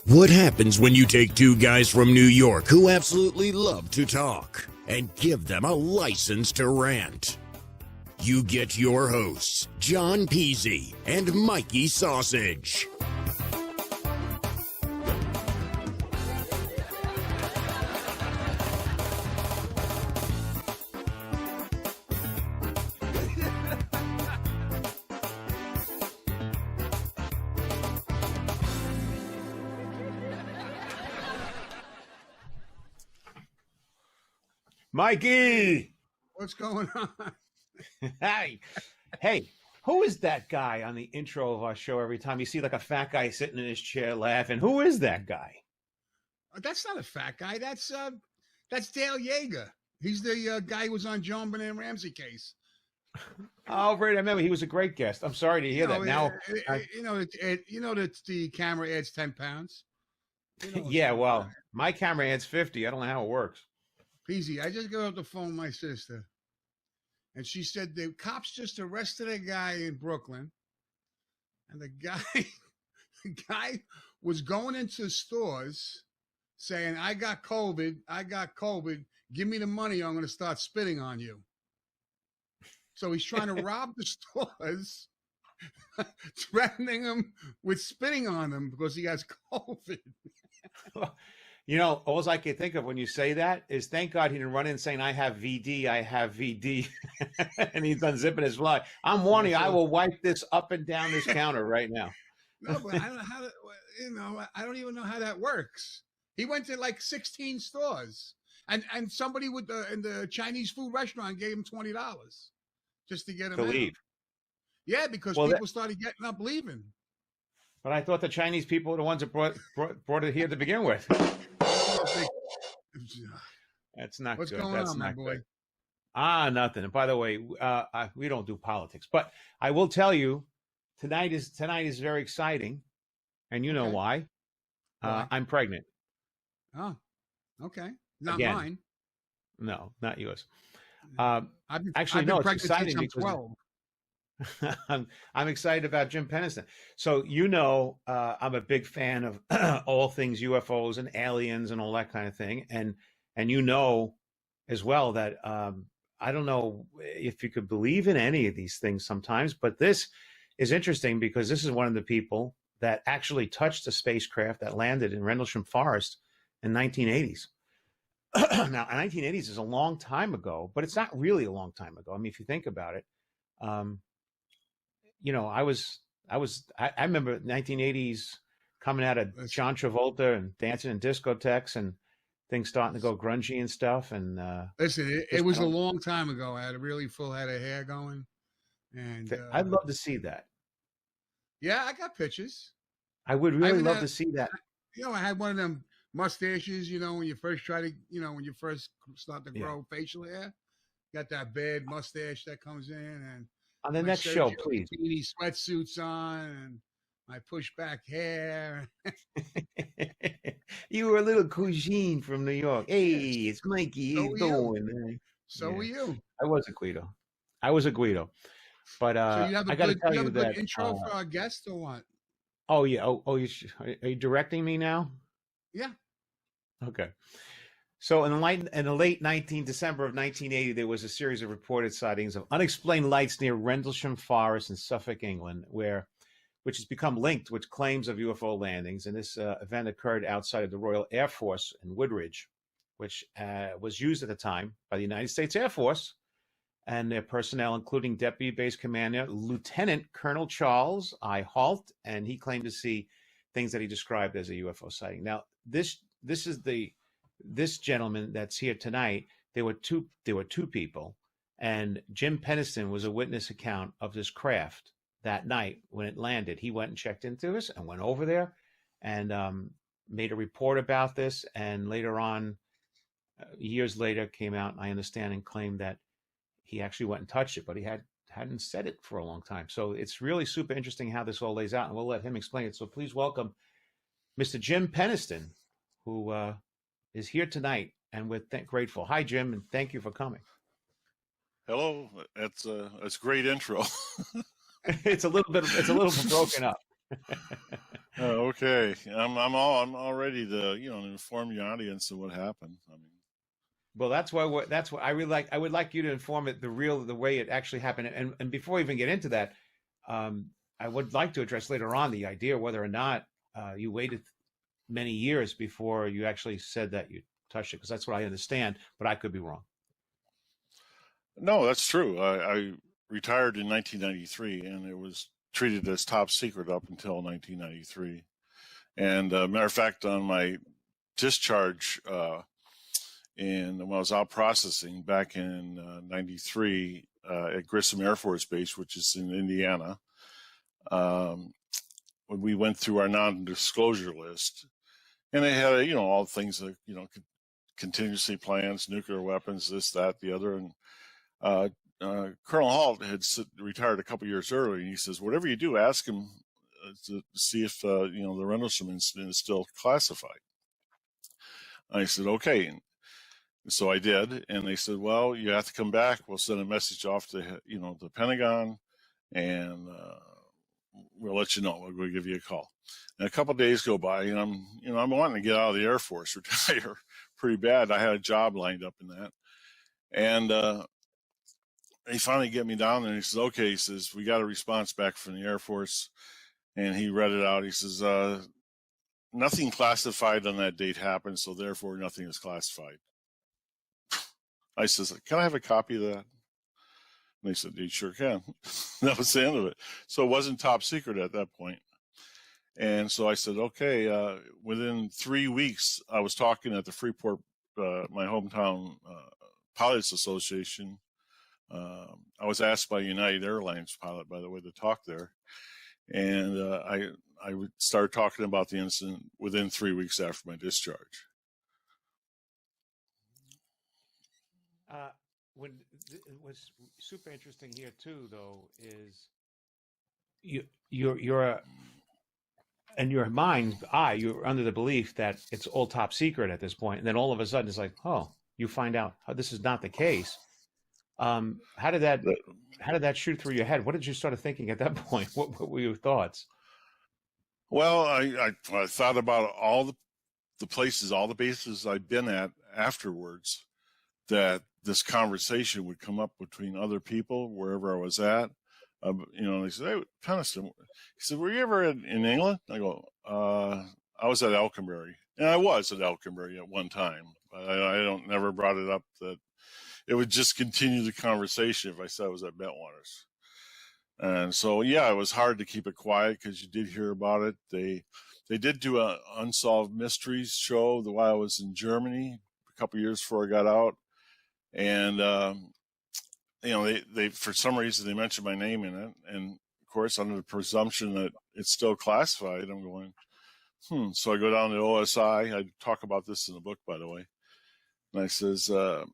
What happens when you take two guys from New York who absolutely love to talk and give them a license to rant? You get your hosts, John Peasy and Mikey Sausage. Mikey! What's going on? Hey, who is that guy on the intro of our show every time you see like a fat guy sitting in his chair laughing? Who is that guy? That's not a fat guy. That's Dale Yeager. He's the guy who was on John Benet Ramsey case. Oh, right. I remember he was a great guest. I'm sorry to hear that. Now, that the camera adds 10 pounds. Yeah, well, my camera adds 50. I don't know how it works. Peasy, I just got off the phone with my sister, and she said the cops just arrested a guy in Brooklyn, and the guy was going into stores saying, I got COVID, give me the money, I'm going to start spitting on you. So he's trying to rob the stores, threatening them with spitting on them because he has COVID. You know, all I can think of when you say that is thank God he didn't run in saying, I have VD, and he's unzipping his fly. I'm warning you, I will wipe this up and down this counter right now. No, but I don't know how to, I don't even know how that works. He went to like 16 stores, and somebody in the Chinese food restaurant gave him $20 just to get him to out. leave. Yeah, because people started getting up leaving. But I thought the Chinese people were the ones that brought it here to begin with. That's not What's good. going That's on, not my boy? good. Nothing. And by the way, we don't do politics, but I will tell you, tonight is very exciting, and you know Okay. why? I'm pregnant. Oh, okay. Not Again. mine. No, not yours. I've been it's pregnant exciting since I'm because 12. I'm excited about Jim Penniston. So I'm a big fan of all things UFOs and aliens and all that kind of thing, and as well that I don't know if you could believe in any of these things sometimes, but this is interesting because this is one of the people that actually touched a spacecraft that landed in Rendlesham Forest in 1980s. Now, 1980s is a long time ago, but it's not really a long time ago. I mean, if you think about it. I remember 1980s coming out of John Travolta and dancing in discotheques and things starting to go grungy and stuff. And listen, it was a long time ago. I had a really full head of hair going, and I'd love to see that. Yeah, I got pictures. I would really love to see that. I had one of them mustaches. When you first try to, when you first start to grow facial hair, got that bad mustache that comes in and. On the next show, please. Sweatsuits on and my pushback hair. You were a little cuisine from New York. Hey, it's Mikey. So How you doing? So were you. I was a Guido. But so you have a good intro for our guest or what? Oh yeah. Are you directing me now? Yeah. Okay. So in the late December of 1980, there was a series of reported sightings of unexplained lights near Rendlesham Forest in Suffolk, England, which has become linked with claims of UFO landings. And this event occurred outside of the Royal Air Force in Woodbridge, which was used at the time by the United States Air Force and their personnel, including Deputy Base Commander Lieutenant Colonel Charles I. Halt, and he claimed to see things that he described as a UFO sighting. Now, this gentleman that's here tonight, there were two people, and Jim Penniston was a witness account of this craft that night when it landed. He went and checked into this and went over there and made a report about this. And later on, years later, came out, I understand, and claimed that he actually went and touched it, but he hadn't said it for a long time. So it's really super interesting how this all lays out, and we'll let him explain it. So please welcome Mr. Jim Penniston, who is here tonight, and we're grateful. Hi, Jim, and thank you for coming. Hello. That's a great intro. It's a little bit broken up. Okay, I'm all ready to inform the audience of what happened. I mean, Well, that's why I would like you to inform it the way it actually happened. And before we even get into that, I would like to address later on the idea whether or not you waited many years before you actually said that you touched it, because that's what I understand, but I could be wrong. no, that's true. I retired in 1993, and it was treated as top secret up until 1993. And matter of fact, on my discharge, and when I was out processing back in '93 at Grissom Air Force Base, which is in Indiana, when we went through our non-disclosure list, and they had all things like contingency plans, nuclear weapons, this, that, the other, and Colonel Halt had retired a couple years earlier, and he says, whatever you do, ask him to see if the Rendlesham incident is still classified. I said, okay. And so I did, and they said, well, you have to come back. We'll send a message off to the Pentagon, and we'll let you know. We'll give you a call. And a couple of days go by, and I'm wanting to get out of the Air Force, retire pretty bad. I had a job lined up in that, and he finally get me down there, and he says, okay, he says, we got a response back from the Air Force, and he read it out. He says, nothing classified on that date happened, so therefore nothing is classified. I says, can I have a copy of that? And they said, you sure can. That was the end of it. So it wasn't top secret at that point. And so I said, okay, within 3 weeks, I was talking at the Freeport, my hometown Pilots Association. I was asked by United Airlines pilot, by the way, to talk there. And I would start talking about the incident within 3 weeks after my discharge. What's super interesting here too, though, is you're in your mind's eye, you're under the belief that it's all top secret at this point, and then all of a sudden it's like, oh, you find out this is not the case. How did that shoot through your head? What did you start thinking at that point? What were your thoughts? Well, I thought about all the places, all the bases I've been at afterwards, that this conversation would come up between other people wherever I was at. They said, hey, Penniston, he said, were you ever in England? I go, I was at Elkinbury. And I was at Elkinbury at one time. But I never brought it up that it would just continue the conversation if I said I was at Bentwaters. And so, yeah, it was hard to keep it quiet because you did hear about it. They did do an Unsolved Mysteries show while I was in Germany a couple years before I got out. And, they for some reason, they mentioned my name in it. And, of course, under the presumption that it's still classified, I'm going, So I go down to OSI. I talk about this in the book, by the way. And I says, I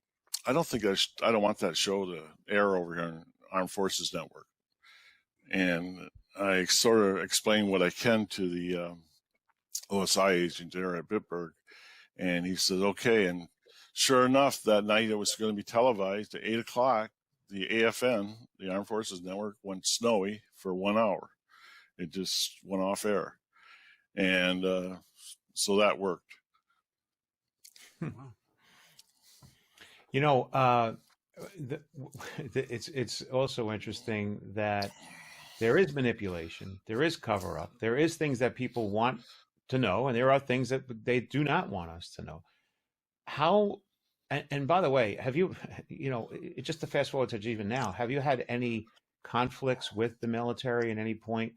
don't want that show to air over here on Armed Forces Network. And I sort of explain what I can to the OSI agent there at Bitburg. And he says, okay. And sure enough, that night it was going to be televised at 8 o'clock. The AFN, the Armed Forces Network, went snowy for 1 hour. It just went off air. And so that worked. Wow. It's also interesting that there is manipulation, there is cover up, there is things that people want to know, and there are things that they do not want us to know. How, and by the way, have you, just to fast forward to even now, have you had any conflicts with the military at any point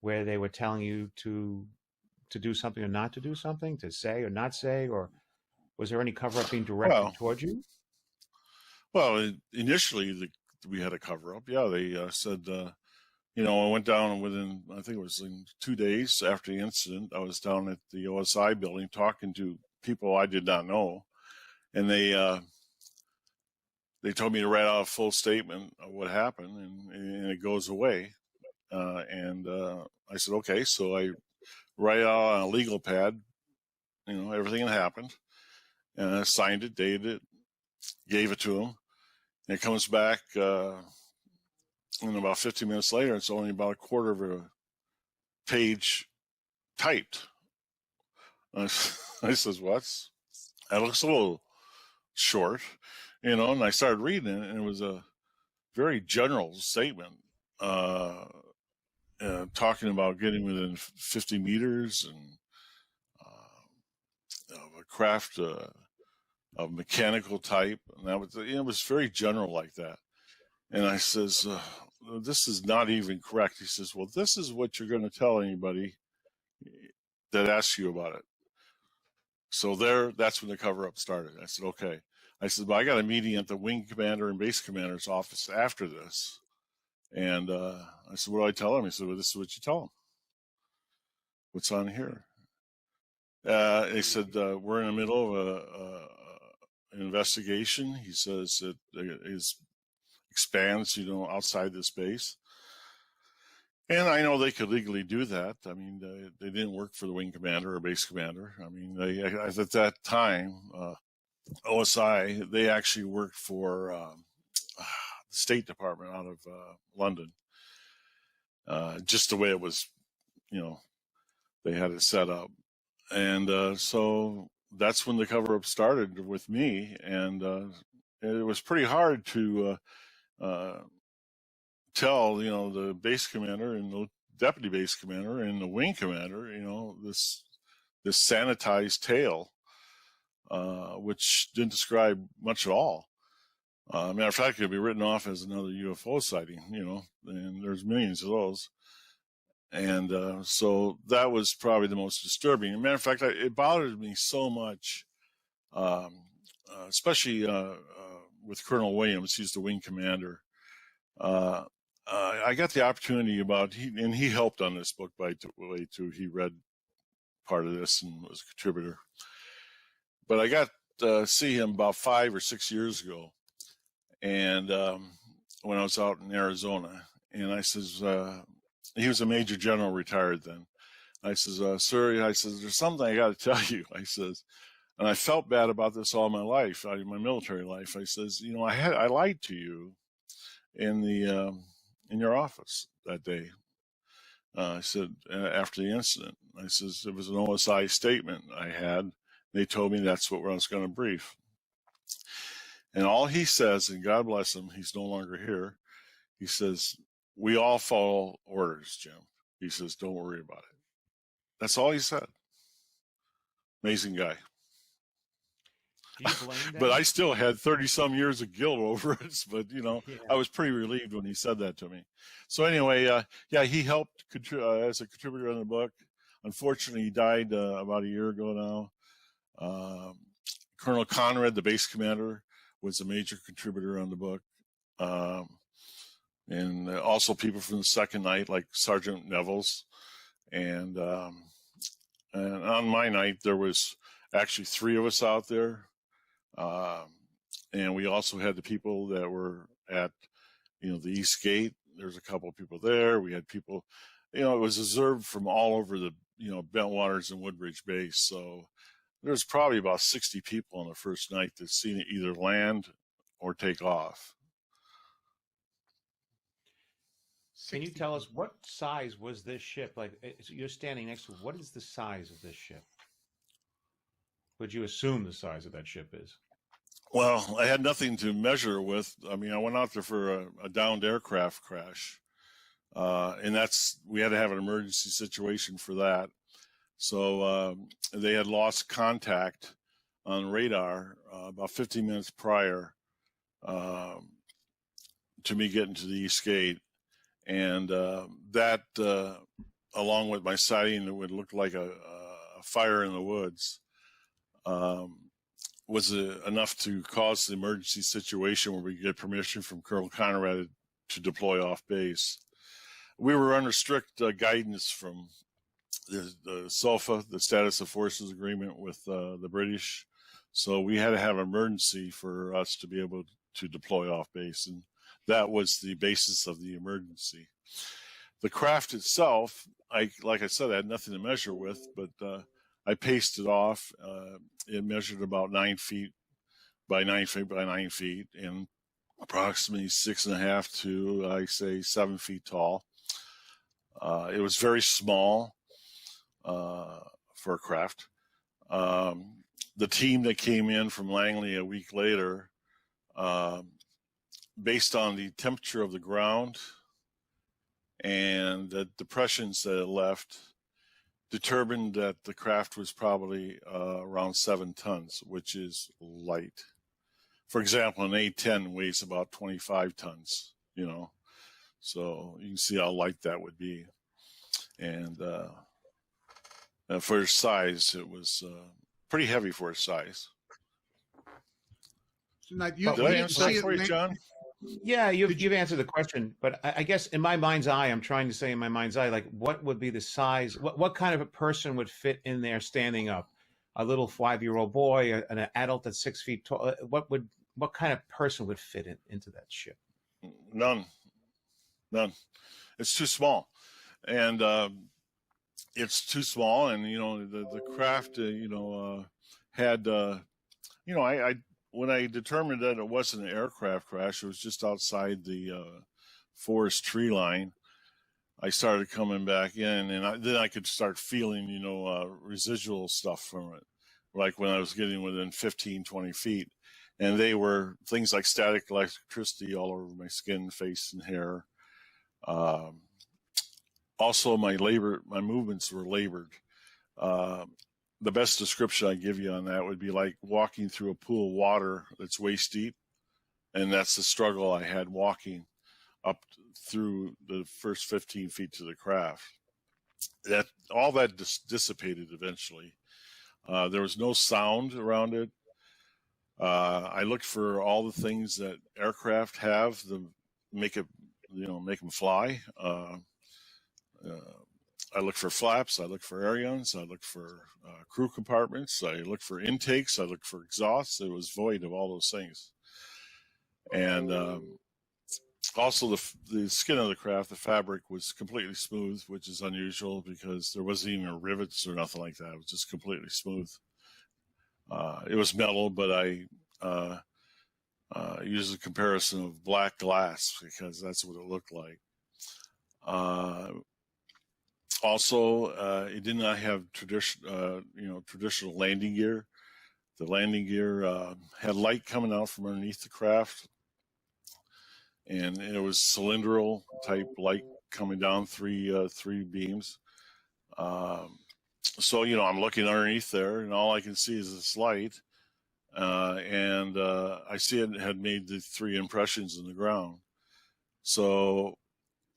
where they were telling you to do something or not to do something, to say or not say, or was there any cover up being directed towards you? Well, initially we had a cover up. Yeah, they said, I went down and within, I think it was in 2 days after the incident, I was down at the OSI building talking to people I did not know. And they told me to write out a full statement of what happened, and it goes away. And I said, okay. So I write out on a legal pad, everything that happened. And I signed it, dated it, gave it to him. And it comes back, and about 15 minutes later, it's only about a quarter of a page typed. I says, that looks a little short, and I started reading it, and it was a very general statement, talking about getting within 50 meters and of a craft of mechanical type, and that was, it was very general like that. And I says, this is not even correct. He says, well, this is what you're going to tell anybody that asks you about it. So that's when the cover-up started. I said, okay. I said, but I got a meeting at the wing commander and base commander's office after this. And I said, what do I tell him? He said, well, this is what you tell him. What's on here? He said, we're in the middle of an investigation. He says it expands, outside this base. And I know they could legally do that. I mean, they didn't work for the wing commander or base commander. I mean, at that time, OSI, they actually worked for the State Department out of London. Just the way it was, they had it set up. And so that's when the cover-up started with me. And it was pretty hard to tell, the base commander and the deputy base commander and the wing commander, this sanitized tale, which didn't describe much at all. Matter of fact, it could be written off as another UFO sighting, and there's millions of those. And so that was probably the most disturbing. As a matter of fact, it bothered me so much, especially with Colonel Williams, he's the wing commander. I got the opportunity and he helped on this book by the way too. He read part of this and was a contributor. But I got to see him about 5 or 6 years ago, and when I was out in Arizona, and I says, he was a major general, retired then. I says, sir, I says, there's something I got to tell you. I says, and I felt bad about this all my life, my military life. I says, I lied to you in your office that day. I said, after the incident, I says, it was an OSI statement I had. They told me that's what I was going to brief. And all he says, and God bless him, he's no longer here. He says, we all follow orders, Jim. He says, don't worry about it. That's all he said. Amazing guy. Do you blame them? But I still had 30 some years of guilt over it. But, Yeah. I was pretty relieved when he said that to me. So anyway, he helped as a contributor on the book. Unfortunately, he died about a year ago now. Colonel Conrad, the base commander, was a major contributor on the book. And also people from the second night, like Sergeant Nevels. And on my night, there was actually 3 of us out there. And we also had the people that were at, the East Gate. There's a couple of people there. We had people, it was observed from all over the, Bentwaters and Woodbridge base. So there's probably about 60 people on the first night that seen it either land or take off. Can you tell us what size was this ship? Like, you're standing next to, what is the size of this ship? Would you assume the size of that ship is? Well, I had nothing to measure with. I mean, I went out there for a downed aircraft crash. And we had to have an emergency situation for that. So they had lost contact on radar about 15 minutes prior to me getting to the East Gate. And that, along with my sighting, it would look like a fire in the woods, was enough to cause the emergency situation where we get permission from Colonel Conrad to deploy off base. We were under strict guidance from the SOFA, the Status of Forces Agreement with the British. So we had to have an emergency for us to be able to deploy off base. And that was the basis of the emergency. The craft itself, like I said, I had nothing to measure with, but I paced it off. It measured about 9 feet by 9 feet by 9 feet and approximately 6.5 to, I say, 7 feet tall. It was very small. for a craft. The team that came in from Langley a week later, based on the temperature of the ground and the depressions that it left, determined that the craft was probably around 7 tons, which is light. For example, an A10 weighs about 25 tons, you know, so you can see how light that would be. And for its size, it was pretty heavy for its size. So now, Did I answer that for you, John? Yeah, you've answered the question, but I guess in my mind's eye, I'm trying to say in my mind's eye, like, what would be the size? What kind of a person would fit in there standing up? A little 5-year-old boy, an adult that's 6 feet tall. What kind of person would fit into that ship? None. It's too small, and it's too small. And you know, the craft, had, I when I determined that it wasn't an aircraft crash, it was just outside the forest tree line. I started coming back in, and then I could start feeling, residual stuff from it, like when I was getting within 15, 20 feet. And they were things like static electricity all over my skin, face, and hair. Also, my movements were labored. The best description I give you on that would be like walking through a pool of water that's waist deep. And that's the struggle I had walking up through the first 15 feet to the craft. All that dissipated eventually. There was no sound around it. I looked for all the things that aircraft have to make them fly. I looked for flaps. I looked for air guns. I looked for crew compartments. I looked for intakes. I looked for exhausts. It was void of all those things. And also the skin of the craft, the fabric was completely smooth, which is unusual because there wasn't even rivets or nothing like that. It was just completely smooth. It was metal, but I used a comparison of black glass because that's what it looked like. Also, it did not have traditional landing gear. The landing gear had light coming out from underneath the craft, and it was cylindrical type light coming down three beams. So, I'm looking underneath there, and all I can see is this light. And I see it had made the 3 impressions in the ground. So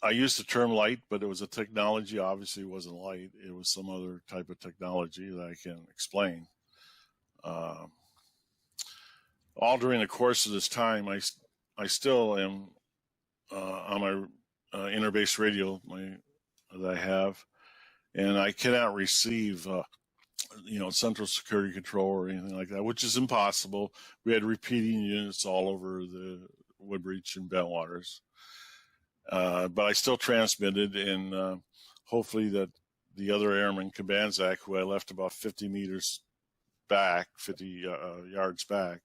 I used the term light, but it was a technology. Obviously, it wasn't light. It was some other type of technology that I can explain. All during the course of this time, I still am on my interbase radio that I have, and I cannot receive central security control or anything like that, which is impossible. We had repeating units all over the Woodbridge and Bentwaters. But I still transmitted, and hopefully that the other airman, Kabanzak, who I left about 50 meters back, 50 yards back,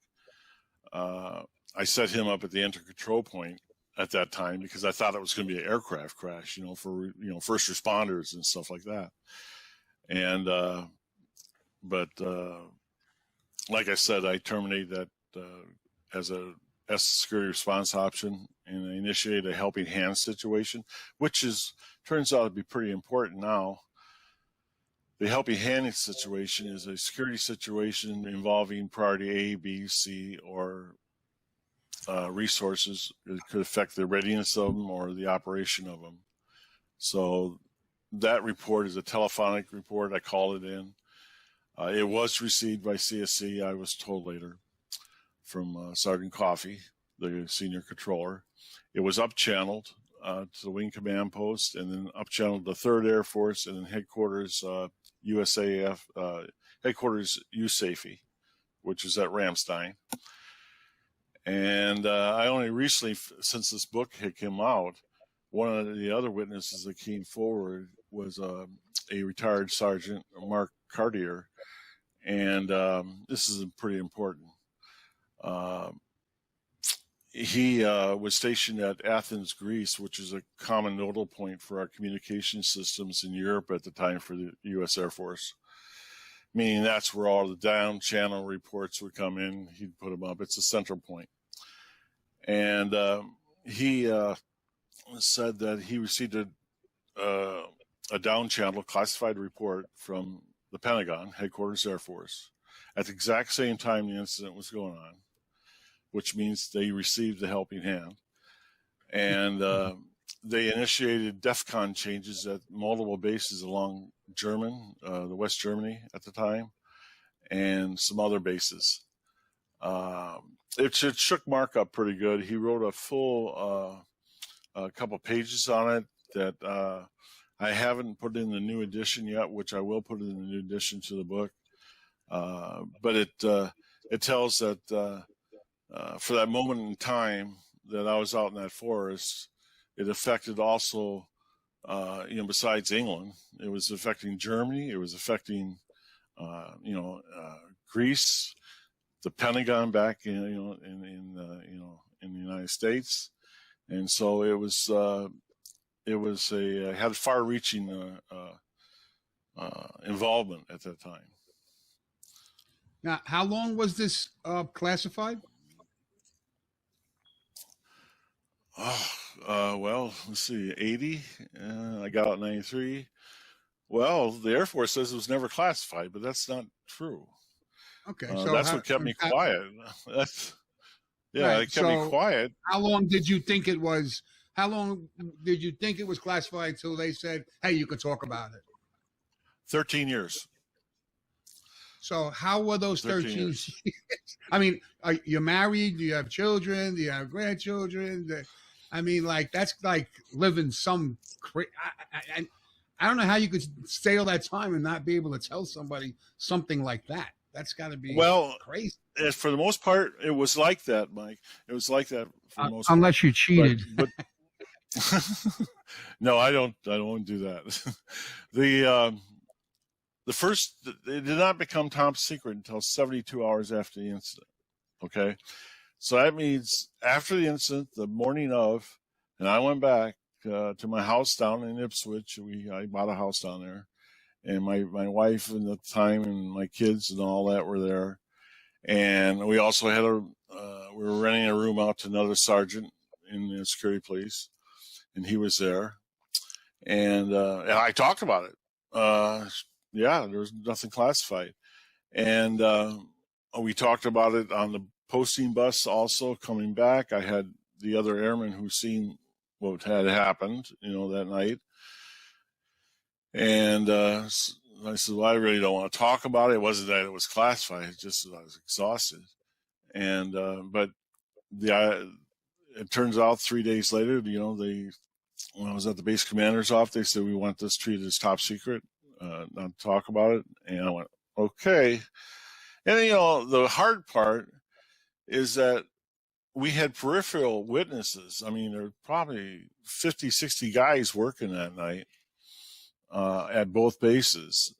I set him up at the enter control point at that time because I thought it was going to be an aircraft crash, for first responders and stuff like that. And but like I said, I terminated that as a security response option, and I initiated a helping hand situation, which turns out to be pretty important now. The helping hand situation is a security situation involving priority A, B, C, or resources. It could affect the readiness of them or the operation of them. So that report is a telephonic report. I called it in. It was received by CSC, I was told later, from Sergeant Coffey, the senior controller. It was up-channeled to the Wing Command Post, and then up-channeled to 3rd Air Force, and then headquarters USAF, headquarters USAFE, which is at Ramstein. And I only recently, since this book had come out, one of the other witnesses that came forward was a retired Sergeant, Mark Cartier, and this is pretty important. he was stationed at Athens, Greece, which is a common nodal point for our communication systems in Europe at the time for the U.S. Air Force. Meaning that's where all the down channel reports would come in. He'd put them up. It's a central point. And he said that he received a down channel classified report from the Pentagon, Headquarters Air Force, at the exact same time the incident was going on, which means they received the helping hand. And they initiated DEFCON changes at multiple bases along the West Germany at the time, and some other bases. It shook Mark up pretty good. He wrote a full a couple pages on it that I haven't put in the new edition yet, which I will put in the new edition to the book. But it tells that for that moment in time that I was out in that forest, it affected also, besides England, it was affecting Germany, it was affecting, Greece, the Pentagon back in the United States, and so it had far-reaching involvement at that time. Now, how long was this classified? Well, let's see, 80. I got out in 93. Well, the Air Force says it was never classified, but that's not true. Okay, so that's what kept me quiet. It kept me quiet. How long did you think it was? How long did you think it was classified till they said, "Hey, you can talk about it"? 13 years. So how were those 13 years? I mean, are you married? Do you have children? Do you have grandchildren? I mean, like, that's like living some I don't know how you could stay all that time and not be able to tell somebody something like that. That's got to be crazy. For the most part, it was like that, Mike. It was like that for the most part. Unless you cheated. But no, I don't do that. It did not become top secret until 72 hours after the incident. Okay. So that means after the incident, the morning of, and I went back to my house down in Ipswich. I bought a house down there, and my wife at the time and my kids and all that were there. And we also had we were renting a room out to another sergeant in the security police, and he was there. And I talked about it. There was nothing classified. And we talked about it on the posting bus also coming back. I had the other airmen who seen what had happened, that night. And I said, well, I really don't want to talk about it. It wasn't that it was classified. It's just that I was exhausted. And but it turns out 3 days later, when I was at the base commander's office, they said, we want this treated as top secret, not to talk about it. And I went, okay. And the hard part is that we had peripheral witnesses. I mean, there were probably 50, 60 guys working that night at both bases.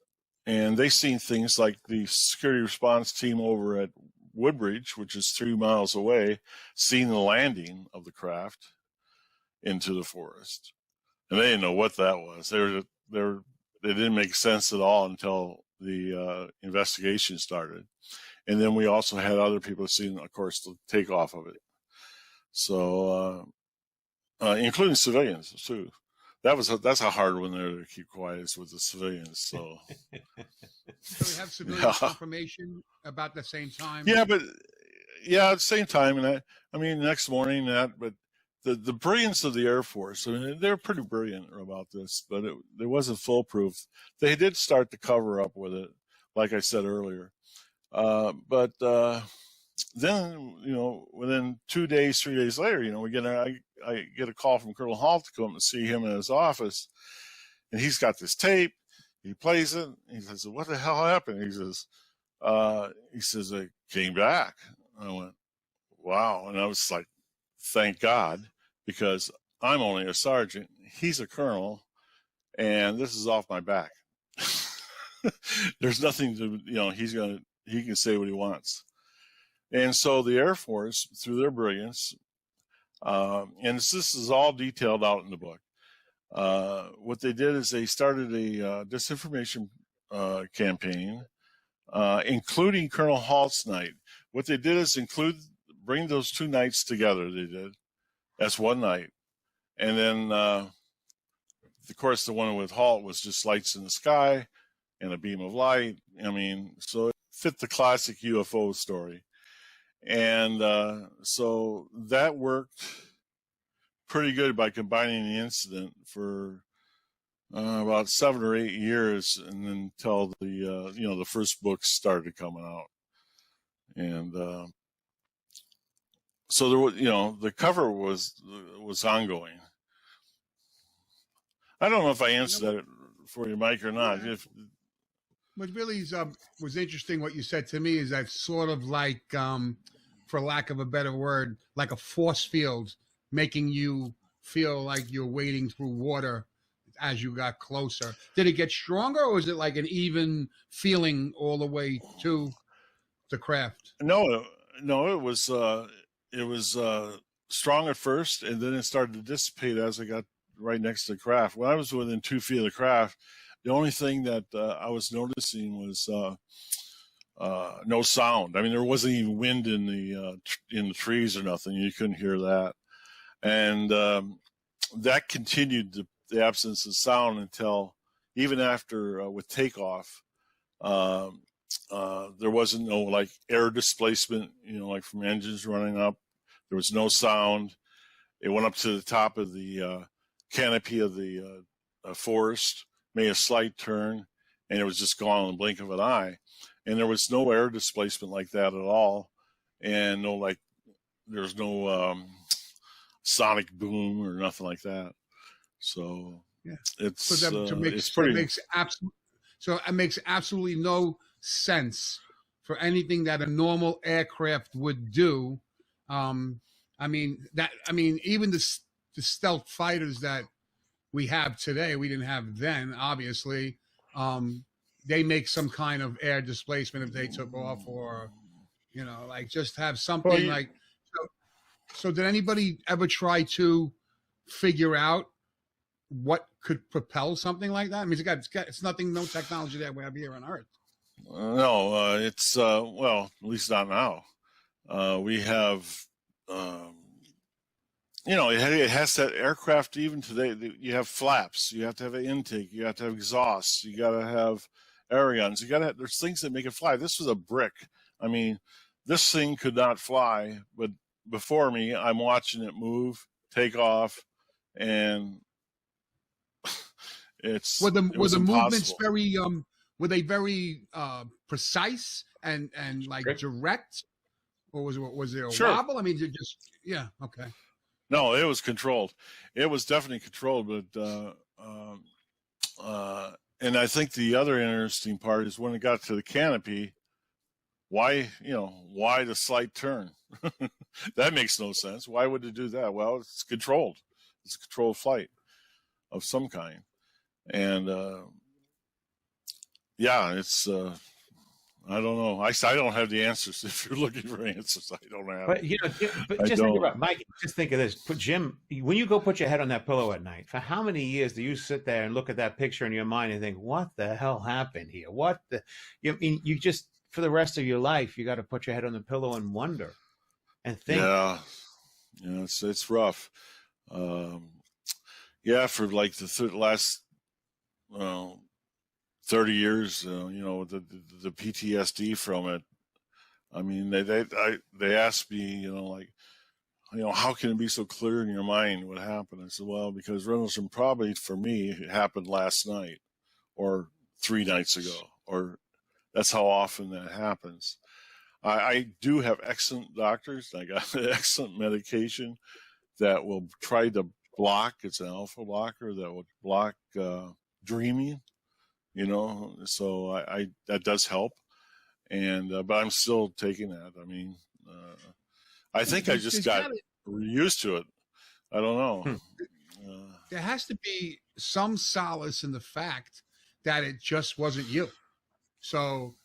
And they seen things like the security response team over at Woodbridge, which is 3 miles away, seen the landing of the craft into the forest. And they didn't know what that was. They didn't make sense at all until the investigation started. And then we also had other people seeing, of course, the takeoff of it. So, including civilians too. That's a hard one there to keep quiet with the civilians. So, so we have civilian confirmation about the same time. Yeah, at the same time, and I mean, next morning but the brilliance of the Air Force. I mean, they're pretty brilliant about this, but it wasn't foolproof. They did start to cover up with it, like I said earlier. But then, within 2 days, 3 days later, I get a call from Colonel Hall to come and see him in his office, and he's got this tape. He plays it. He says, "What the hell happened?" He says, "I came back." I went, "Wow!" And I was like, "Thank God," because I'm only a sergeant. He's a colonel, and this is off my back. There's nothing to, he can say what he wants. And so the Air Force, through their brilliance, And this is all detailed out in the book. What they did is they started a disinformation campaign, including Colonel Halt's night. What they did is bring those two nights together. They did as one night, and then of course the one with Halt was just lights in the sky and a beam of light. I mean, so it fit the classic UFO story, and so that worked pretty good by combining the incident for about 7 or 8 years, and then until the first books started coming out, and so there was, the cover was ongoing. I don't know if I answered that for you, Mike, or not. Yeah. What really was interesting, what you said to me, is that sort of like, for lack of a better word, like a force field, making you feel like you're wading through water as you got closer. Did it get stronger, or was it like an even feeling all the way to the craft? No, it was strong at first, and then it started to dissipate as I got right next to the craft. When I was within 2 feet of the craft, the only thing that I was noticing was no sound. I mean, there wasn't even wind in the trees or nothing. You couldn't hear that, and that continued the absence of sound until even after with takeoff. There wasn't no like air displacement, like from engines running up. There was no sound. It went up to the top of the canopy of the forest, made a slight turn, and it was just gone in the blink of an eye. And there was no air displacement like that at all, and there's no sonic boom or nothing like that. So yeah, it's so it makes absolutely no sense for anything that a normal aircraft would do. Even the stealth fighters that we have today, we didn't have then, obviously. They make some kind of air displacement if they took off, or like just have something like. So did anybody ever try to figure out what could propel something like that? I mean, it's nothing, no technology that we have here on Earth. No, it's well, at least not now. We have, it has that aircraft even today. You have flaps, you have to have an intake, you have to have exhausts, you got to have air guns, there's things that make it fly. This was a brick. I mean, this thing could not fly, but before me, I'm watching it move, take off, and were the movements very were they very precise and like direct, or was there a wobble? I mean, okay. No, it was controlled. It was definitely controlled, but and I think the other interesting part is when it got to the canopy, why the slight turn? That makes no sense. Why would it do that? Well, it's controlled. It's a controlled flight of some kind. And it's I don't know. I don't have the answers. If you're looking for answers, I don't have. But just think about Mike. Just think of this. Jim, when you go put your head on that pillow at night, for how many years do you sit there and look at that picture in your mind and think, "What the hell happened here? What the?" You just for the rest of your life, you got to put your head on the pillow and wonder and think. Yeah, it's rough. For like the last 30 years, the PTSD from it. I mean, they asked me, how can it be so clear in your mind what happened? I said, well, because Rendlesham probably for me it happened last night or 3 nights ago, or that's how often that happens. I do have excellent doctors. I got excellent medication that will try to block. It's an alpha blocker that will block dreaming. So I that does help, and but I'm still taking that. I mean, I think I just got used to it. I don't know. There has to be some solace in the fact that it just wasn't you. So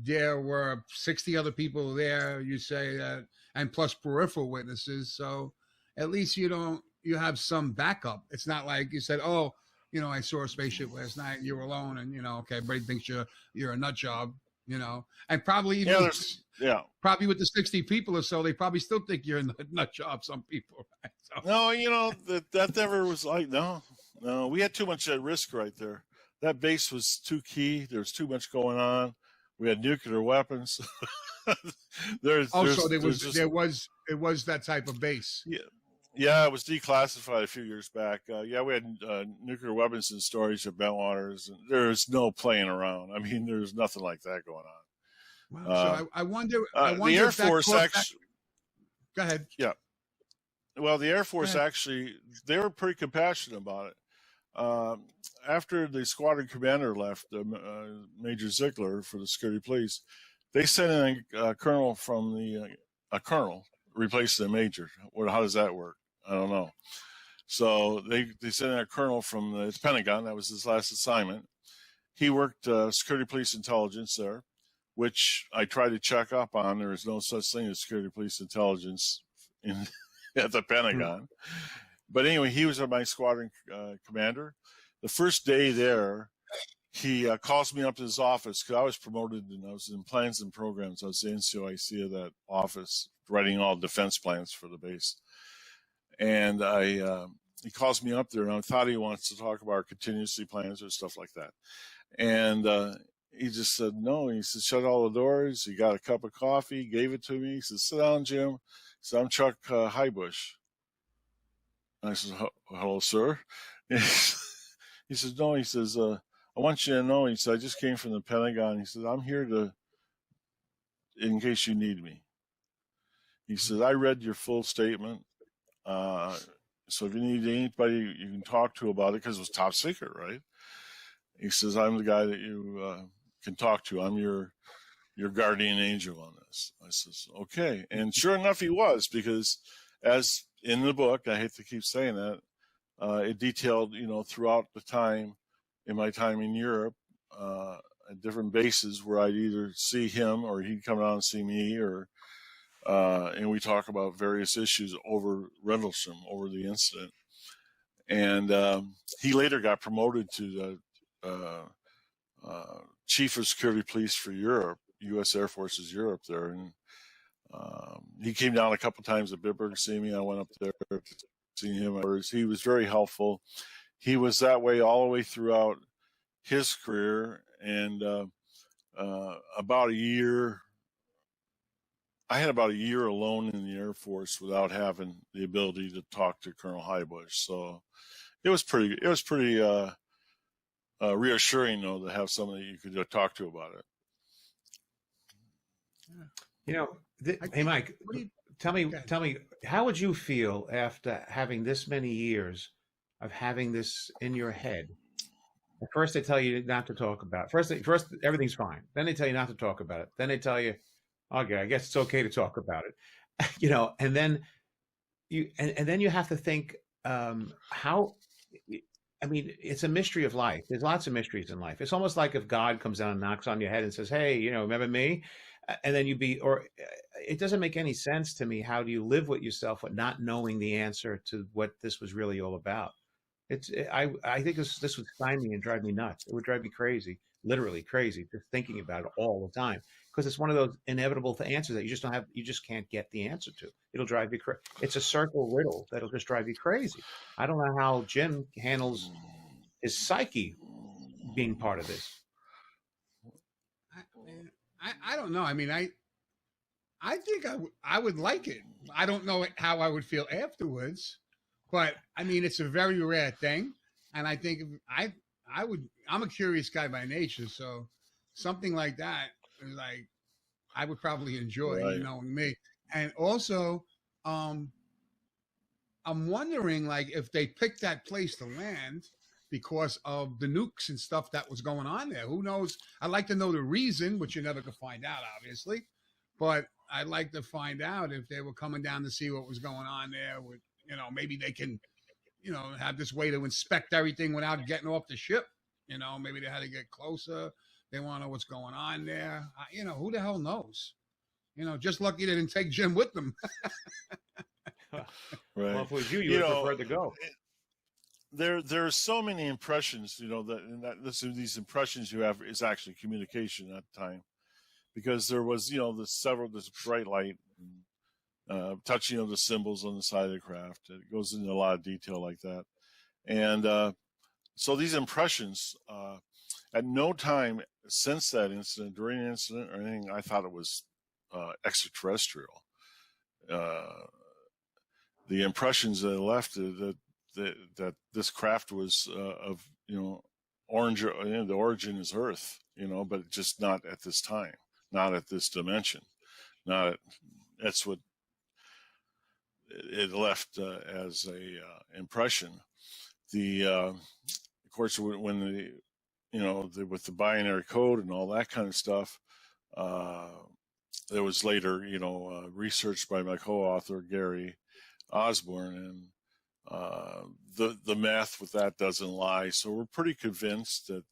there were 60 other people there, you say that, and plus peripheral witnesses. So at least you have some backup. It's not like you said, oh, I saw a spaceship last night and you were alone, and okay, everybody thinks you're a nut job, and probably even probably with the 60 people or so, they probably still think you're a nut job. Some people, right? So. No, that never was like no. We had too much at risk right there. That base was too key. There was too much going on. We had nuclear weapons. So there was that type of base. Yeah, it was declassified a few years back. We had nuclear weapons in storage at Bentwaters. And there's no playing around. I mean, there's nothing like that going on. Wow. So I wonder. The Air Force actually. Go ahead. Yeah. Well, the Air Force actually, they were pretty compassionate about it. After the squadron commander left, Major Ziegler for the security police, they sent in a colonel from a colonel replaced the major. How does that work? I don't know. So they sent in a colonel from the Pentagon. That was his last assignment. He worked security police intelligence there, which I tried to check up on. There is no such thing as security police intelligence at the Pentagon. But anyway, he was my squadron commander. The first day there, he calls me up to his office because I was promoted and I was in plans and programs. I was the NCOIC of that office, writing all defense plans for the base. And he calls me up there, and I thought he wants to talk about our contingency plans or stuff like that. And he just said no. He said, shut all the doors. He got a cup of coffee, gave it to me. He said, sit down, Jim. He said, I'm Chuck Highbush. I said, hello, sir. He says, no. He says, I want you to know. He said, I just came from the Pentagon. He said, I'm here in case you need me. He said, I read your full statement. So if you need anybody you can talk to about it, because it was top secret, right? He says, I'm the guy that you can talk to. I'm your guardian angel on this. I says, okay. And sure enough, he was, because as in the book, I hate to keep saying that, it detailed, throughout the time, in my time in Europe, at different bases where I'd either see him or he'd come down and see me, and we talk about various issues over Rendlesham, over the incident. And he later got promoted to the Chief of Security Police for Europe, U.S. Air Force's Europe there. And he came down a couple times at Bitburg to see me. I went up there to see him. He was very helpful. He was that way all the way throughout his career. And about a year, I had about a year alone in the Air Force without having the ability to talk to Colonel Highbush. So it was pretty reassuring, though, to have somebody you could talk to about it. Hey, Mike, tell me, how would you feel after having this many years of having this in your head? At first, they tell you not to talk about it. First, everything's fine. Then they tell you not to talk about it. Then they tell you, okay, I guess it's okay to talk about it, and then you have to think how. I mean, it's a mystery of life. There's lots of mysteries in life. It's almost like if God comes down and knocks on your head and says, "Hey, remember me?" And then it doesn't make any sense to me. How do you live with yourself with not knowing the answer to what this was really all about? I think this would sign me and drive me nuts. It would drive me crazy, literally crazy, just thinking about it all the time. Because it's one of those inevitable answers that you just can't get the answer to. It'll drive you crazy. It's a circle riddle that'll just drive you crazy. I don't know how Jim handles his psyche being part of this. I don't know. I mean, I think I would like it. I don't know how I would feel afterwards, but I mean, it's a very rare thing, and I think I would. I'm a curious guy by nature, so something like that. Like I would probably enjoy, right, knowing me. And also, I'm wondering, like, if they picked that place to land because of the nukes and stuff that was going on there. Who knows? I'd like to know the reason, which you never could find out, obviously. But I'd like to find out if they were coming down to see what was going on there. With maybe they can, have this way to inspect everything without getting off the ship. Maybe they had to get closer. They want to know what's going on there. Who the hell knows? Just lucky they didn't take Jim with them. Right. Well, if it was you, You you would have know, preferred to go. there are so many impressions, these impressions you have is actually communication at the time, because there was, this bright light, touching of the symbols on the side of the craft. It goes into a lot of detail like that. And so these impressions, at no time since that incident, during the incident or anything, I thought it was extraterrestrial. The impressions that left that this craft was of orange. The origin is Earth, but just not at this time, not at this dimension. That's what it left as a impression. Of course, when with the binary code and all that kind of stuff, there was later, research by my co-author Gary Osborne, and the math with that doesn't lie. So we're pretty convinced that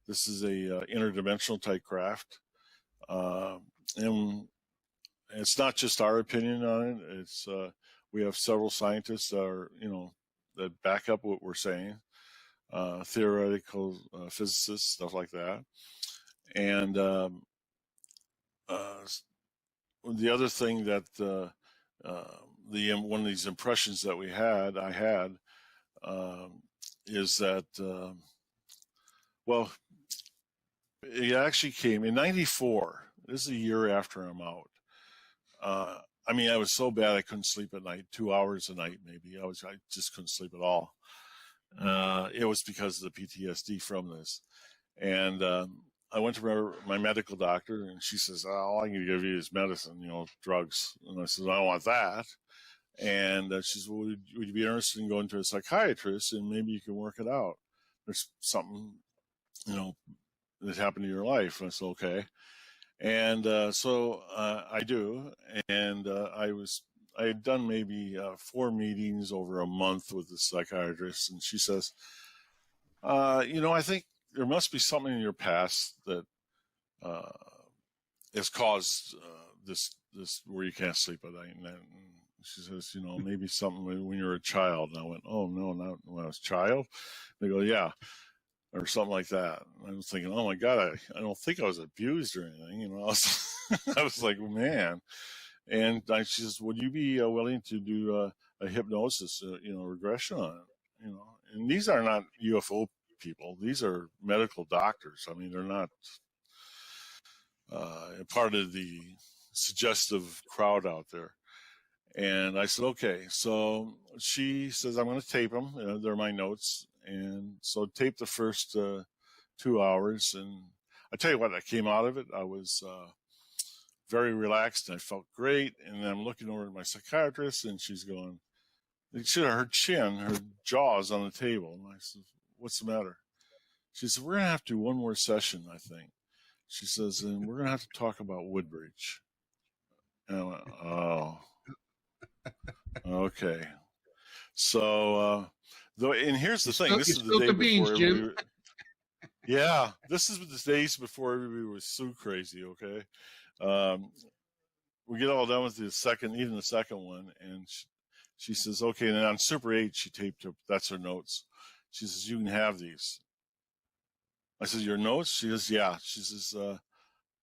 this is a interdimensional type craft, and it's not just our opinion on it. It's we have several scientists that are that back up what we're saying, theoretical physicists, stuff like that, and the other thing that one of these impressions that I had is that it actually came in '94. This is a year after I'm out. I was so bad I couldn't sleep at night, 2 hours a night maybe. I just couldn't sleep at all. It was because of the PTSD from this. And I went to my medical doctor, and she says, all I can give you is medicine, drugs. And I said, I don't want that. And she said, well, would you be interested in going to a psychiatrist, and maybe you can work it out? There's something, that happened in your life. And I said, okay. And so I do. And I had done maybe 4 meetings over a month with the psychiatrist. And she says, I think there must be something in your past that has caused this where you can't sleep at night. And she says, maybe something when you were a child. And I went, oh, no, not when I was a child. They go, yeah, or something like that. And I was thinking, oh, my God, I don't think I was abused or anything. I was like, man. And she says, would you be willing to do a hypnosis, regression on it? And these are not UFO people. These are medical doctors. They're not part of the suggestive crowd out there. And I said, okay. So she says, I'm going to tape them. They're my notes. And so tape the first 2 hours. And I tell you what, I came out of it. I was very relaxed, and I felt great. And then I'm looking over at my psychiatrist, and she's going, her jaws on the table. And I said, what's the matter? She said, we're going to have to do one more session, I think. She says, and we're going to have to talk about Woodbridge. And I went, oh, okay. So, and here's the thing. This is the day before everybody. Yeah, this is the days before everybody was so crazy, okay? We get all done with the second one, and she says, okay, and then on Super 8, she taped up, that's her notes. She says, you can have these. I said, your notes? She says, yeah. She says,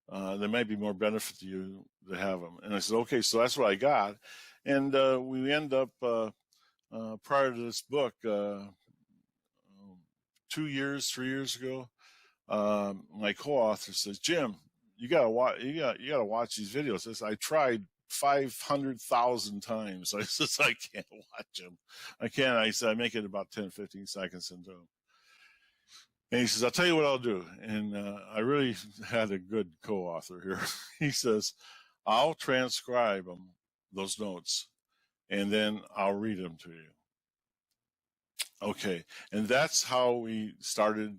there might be more benefit to you to have them. And I said, okay, so that's what I got. And we end up, prior to this book, 3 years ago, my co-author says, Jim, you gotta watch these videos. I said, I tried 500,000 times. I says, I can't watch them. I can't. I said, I make it about 10, 15 seconds into them. And he says, I'll tell you what I'll do. And I really had a good co-author here. He says, I'll transcribe them, those notes, and then I'll read them to you. Okay. And that's how we started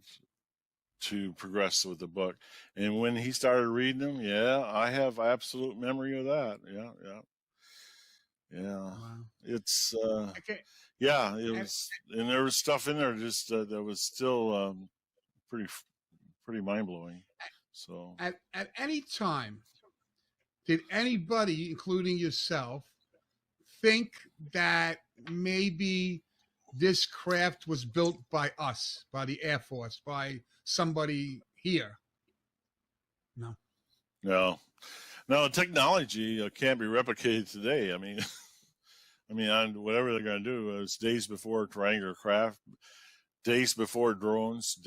to progress with the book. And when he started reading them, yeah, I have absolute memory of that. Yeah. Wow. It's yeah, it was, and there was stuff in there just that was still pretty mind-blowing. So at any time, did anybody, including yourself, think that maybe this craft was built by us, by the Air Force, by somebody here? No. No, technology can't be replicated today. I mean, whatever they're going to do is days before triangular craft, days before drones,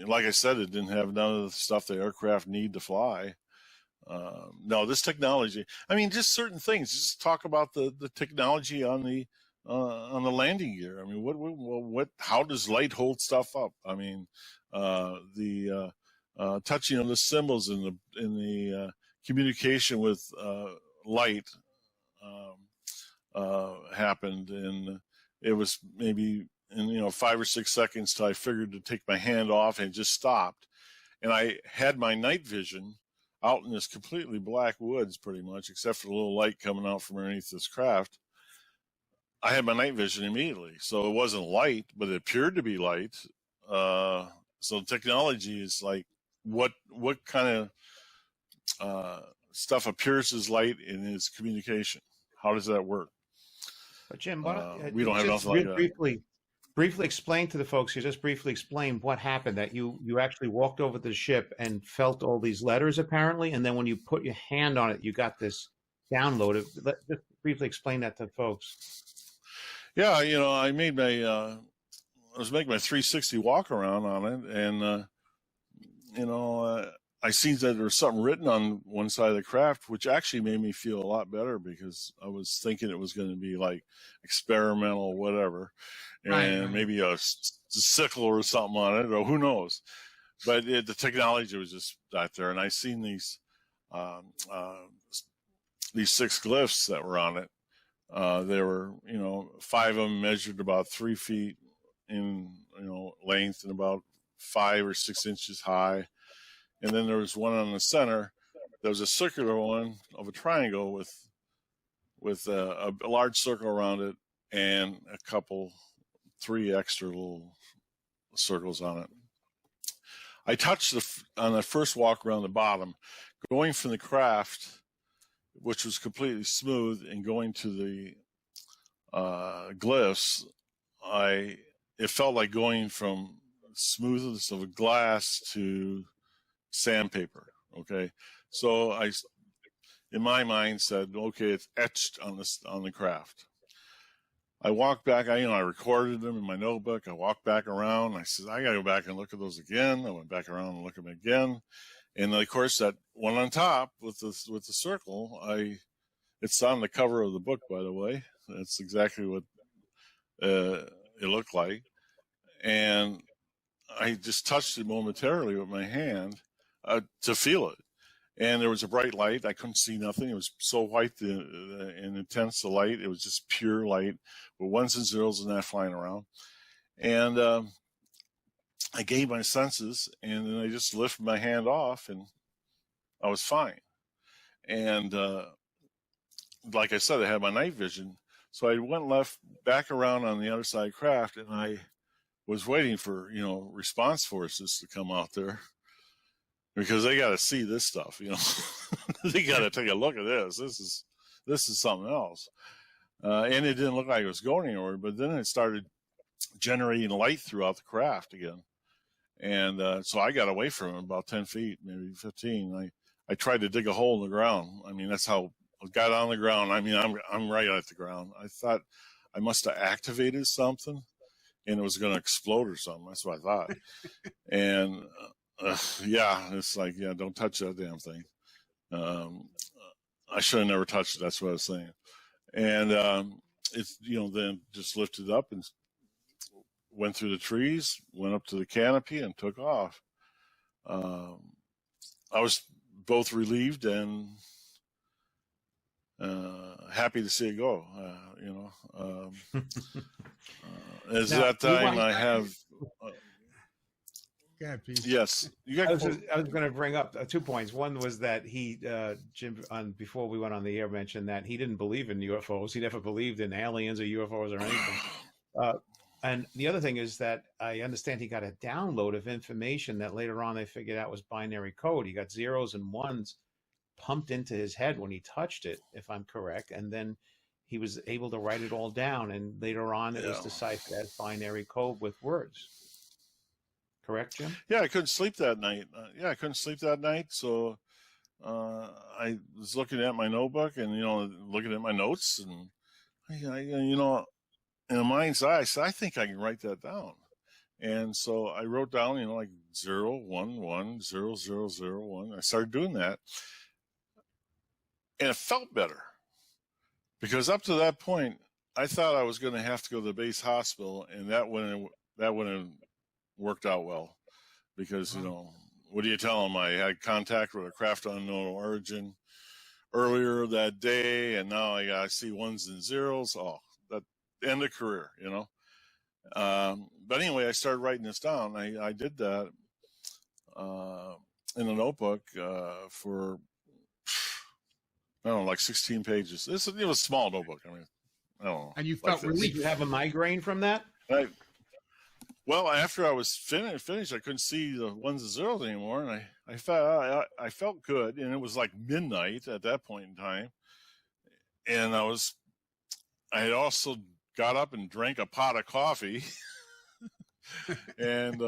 like I said, it didn't have none of the stuff the aircraft need to fly. No, this technology. I mean, just certain things. Just talk about the technology on the landing gear. I mean, what? How does light hold stuff up? I mean, the touching of the symbols in the communication with light happened, and it was maybe in 5 or 6 seconds till I figured to take my hand off, and just stopped. And I had my night vision out in this completely black woods, pretty much, except for the little light coming out from underneath this craft. I had my night vision immediately, so it wasn't light, but it appeared to be light. So technology is like, what kind of stuff appears as light in its communication? How does that work? But Jim, we don't have nothing like that. Briefly explain to the folks here, just briefly explain what happened, that you actually walked over to the ship and felt all these letters apparently, and then when you put your hand on it, you got this download. Just briefly explain that to folks. Yeah, I made my, I was making my 360 walk around on it, and, I seen that there was something written on one side of the craft, which actually made me feel a lot better, because I was thinking it was going to be like experimental, whatever, and right. Maybe a sickle or something on it, or who knows. But the technology was just out there, and I seen these 6 glyphs that were on it. There were, 5 of them measured about 3 feet in, length, and about 5 or 6 inches high. And then there was one on the center. There was a circular one of a triangle with a large circle around it, and 3 extra little circles on it. I touched on the first walk around the bottom, going from the craft, which was completely smooth, and going to the glyphs. It felt like going from smoothness of a glass to sandpaper. Okay, so I, in my mind, said, okay, it's etched on the craft. I walked back. I recorded them in my notebook. I walked back around. I said, I got to go back and look at those again. I went back around and looked at them again. And of course, that one on top with the circle, it's on the cover of the book, by the way. That's exactly what it looked like. And I just touched it momentarily with my hand to feel it. And there was a bright light. I couldn't see nothing. It was so white and intense, the light. It was just pure light with ones and zeros and that flying around. And I gained my senses, and then I just lifted my hand off, and I was fine. And like I said, I had my night vision. So I went back around on the other side of the craft, and I was waiting for, response forces to come out there, because they got to see this stuff, they got to take a look at this. This is something else. And it didn't look like it was going anywhere, but then it started generating light throughout the craft again. And so I got away from it about 10 feet, maybe 15. I tried to dig a hole in the ground. I mean, that's how I got on the ground. I mean, I'm right at the ground. I thought I must have activated something, and it was going to explode or something. That's what I thought. And yeah, it's like, yeah, don't touch that damn thing. I should have never touched it. That's what I was saying. And it's, then just lifted up and went through the trees, went up to the canopy, and took off. I was both relieved and happy to see it go. As now, that time I have. Yes, I was going to bring up 2 points. One was that Jim, before we went on the air, mentioned that he didn't believe in UFOs. He never believed in aliens or UFOs or anything. And the other thing is that I understand he got a download of information that later on they figured out was binary code. He got zeros and ones pumped into his head when he touched it, if I'm correct, and then he was able to write it all down, and later on it was deciphered as binary code with words. Correct, Jim? Yeah, I couldn't sleep that night. So I was looking at my notebook and, looking at my notes, and in a mind's eye, I said, I think I can write that down. And so I wrote down, like 0110001. I started doing that, and it felt better, because up to that point, I thought I was going to have to go to the base hospital, and that wouldn't have worked out well, because what do you tell them? I had contact with a craft unknown origin earlier that day, and now I see ones and zeros. Oh, that end of career, But anyway, I started writing this down. I did that in a notebook for, I don't know, like 16 pages. It was a small notebook. I mean, I don't know. And you felt relief. Did you have a migraine from that? Well, after I was finished, I couldn't see the ones and zeros anymore, and I felt good, and it was like midnight at that point in time, and I had also got up and drank a pot of coffee, and